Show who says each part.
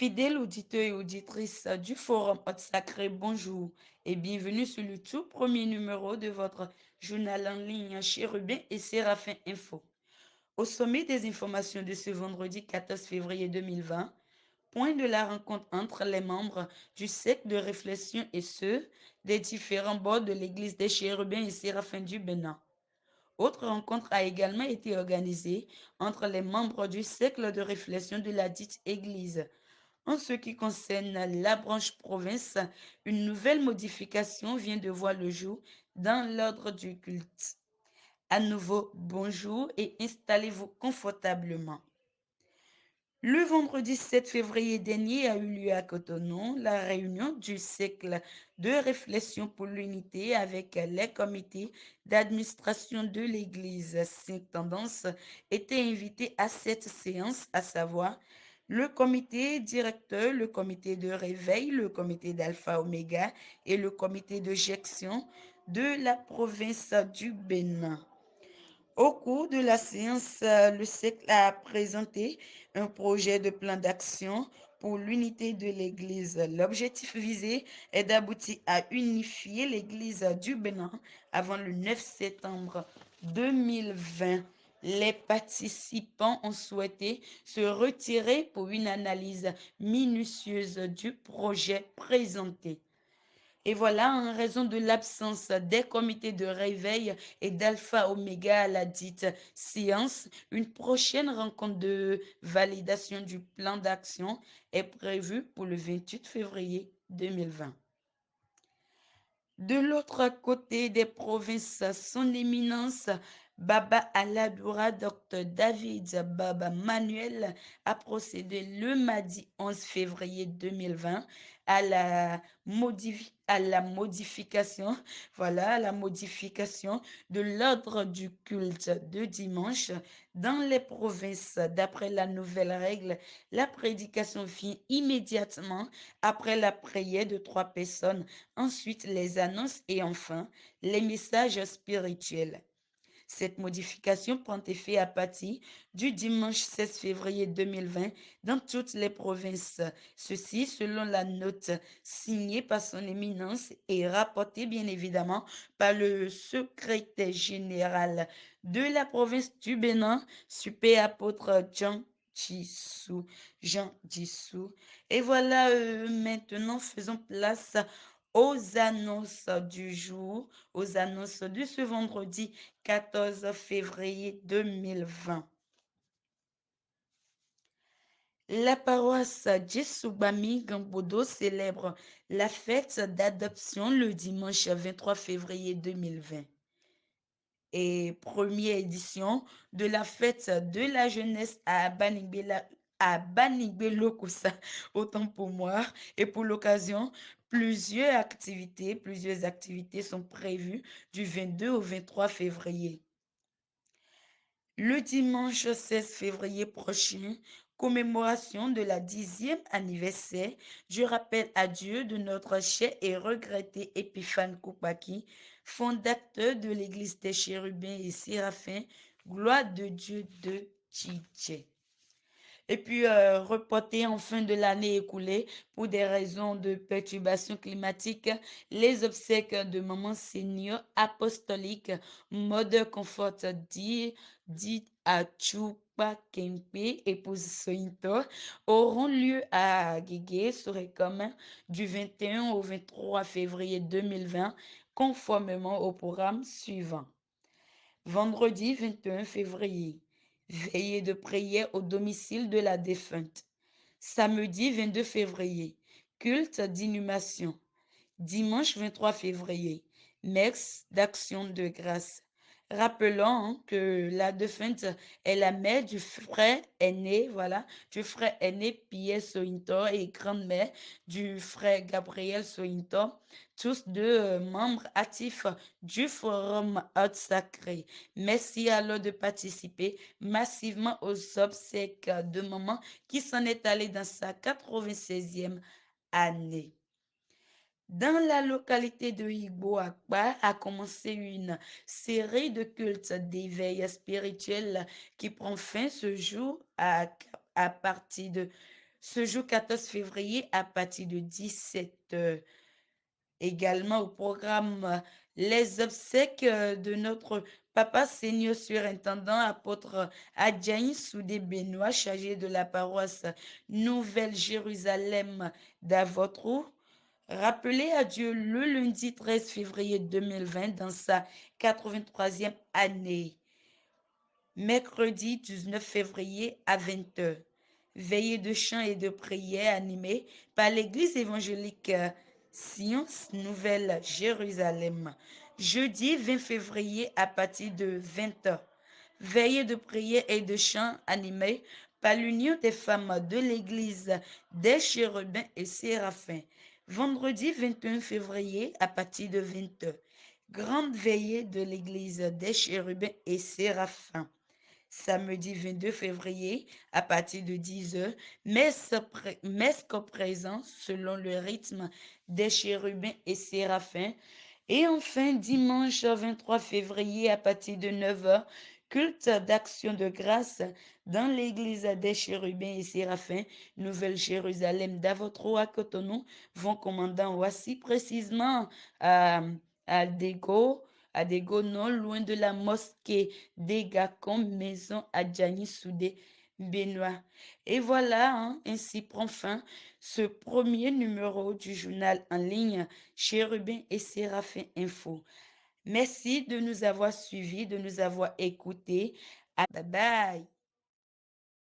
Speaker 1: Fidèles auditeurs et auditrices du Forum Hôte Sacré, bonjour et bienvenue sur le tout premier numéro de votre journal en ligne Chérubin et Séraphin Info. Au sommet des informations de ce vendredi 14 février 2020, point de la rencontre entre les membres du cercle de réflexion et ceux des différents bords de l'église des Chérubins et Séraphins du Bénin. Autre rencontre a également été organisée entre les membres du cercle de réflexion de la dite église. En ce qui concerne la branche province, une nouvelle modification vient de voir le jour dans l'ordre du culte. À nouveau, bonjour et installez-vous confortablement. Le vendredi 7 février dernier a eu lieu à Cotonou la réunion du cercle de réflexion pour l'unité avec les comités d'administration de l'Église. Cinq tendances étaient invitées à cette séance, à savoir le comité directeur, le comité de réveil, le comité d'alpha oméga et le comité de gestion de la province du Bénin. Au cours de la séance, le cercle a présenté un projet de plan d'action pour l'unité de l'Église. L'objectif visé est d'aboutir à unifier l'Église du Bénin avant le 9 septembre 2020. Les participants ont souhaité se retirer pour une analyse minutieuse du projet présenté. Et voilà, en raison de l'absence des comités de réveil et d'alpha oméga à la dite séance, une prochaine rencontre de validation du plan d'action est prévue pour le 28 février 2020. De l'autre côté des provinces, son éminence Baba Aladoura, Dr David Baba Manuel, a procédé le mardi 11 février 2020 à la modification, à la modification de l'ordre du culte de dimanche dans les provinces. D'après la nouvelle règle, la prédication vient immédiatement après la prière de 3 personnes, ensuite les annonces et enfin les messages spirituels. Cette modification prend effet à partir du dimanche 16 février 2020 dans toutes les provinces. Ceci selon la note signée par son éminence et rapportée bien évidemment par le secrétaire général de la province du Bénin, super apôtre Jean Jissou. Et voilà, maintenant faisons place aux annonces du jour, aux annonces de ce vendredi 14 février 2020. La paroisse Jesubami Gambodo célèbre la fête d'adoption le dimanche 23 février 2020 et première édition de la fête de la jeunesse à Banibelokoussa, autant pour moi. Et pour l'occasion, plusieurs activités sont prévues du 22 au 23 février. Le dimanche 16 février prochain, commémoration de la 10e anniversaire du rappel à Dieu de notre cher et regretté Épiphane Koupaki, fondateur de l'église des Chérubins et Séraphins, gloire de Dieu de Tchitché. Et puis, reporter en fin de l'année écoulée pour des raisons de perturbation climatique les obsèques de Maman Seigneur apostolique Mother Comfort dit à Chupa Kempe, épouse Sointo, auront lieu à Guégué, Sorekom, du 21 au 23 février 2020, conformément au programme suivant. Vendredi 21 février, veillée de prière au domicile de la défunte. Samedi 22 février, culte d'inhumation. Dimanche 23 février, messe d'action de grâce. Rappelons que la défunte est la mère du frère aîné, du frère aîné Pierre Sointor et grand-mère du frère Gabriel Sointor, tous deux membres actifs du Forum Hôte Sacré. Merci alors de participer massivement aux obsèques de maman qui s'en est allée dans sa 96e année. Dans la localité de Igbo Akbar a commencé une série de cultes d'éveil spirituel qui prend fin ce jour à partir de Ce jour 14 février à partir de 17 heures. Également au programme les obsèques de notre Papa Seigneur surintendant apôtre Adjaï Soudé Benoît, chargé de la paroisse Nouvelle-Jérusalem d'Avotrou. Rappelé à Dieu le lundi 13 février 2020 dans sa 83e année. Mercredi 19 février à 20 heures. Veillée de chant et de prière animée par l'église évangélique Sion Nouvelle Jérusalem. Jeudi 20 février à partir de 20 heures. Veillée de prière et de chant animée par l'union des femmes de l'église des chérubins et séraphins. Vendredi 21 février à partir de 20 heures. Grande veillée de l'église des chérubins et séraphins. Samedi 22 février à partir de 10 heures, messe présent selon le rythme des chérubins et séraphins. Et enfin, dimanche 23 février à partir de 9 heures, culte d'action de grâce dans l'église des chérubins et séraphins, Nouvelle-Jérusalem d'Avotro à Cotonou, vont commandant voici précisément à Dego, non loin de la mosquée des Gacon, maison à Djani Soudé, Benoît. Et voilà, hein, ainsi prend fin ce premier numéro du journal en ligne Chérubin et Séraphin Info. Merci de nous avoir suivis, de nous avoir écoutés. Bye bye.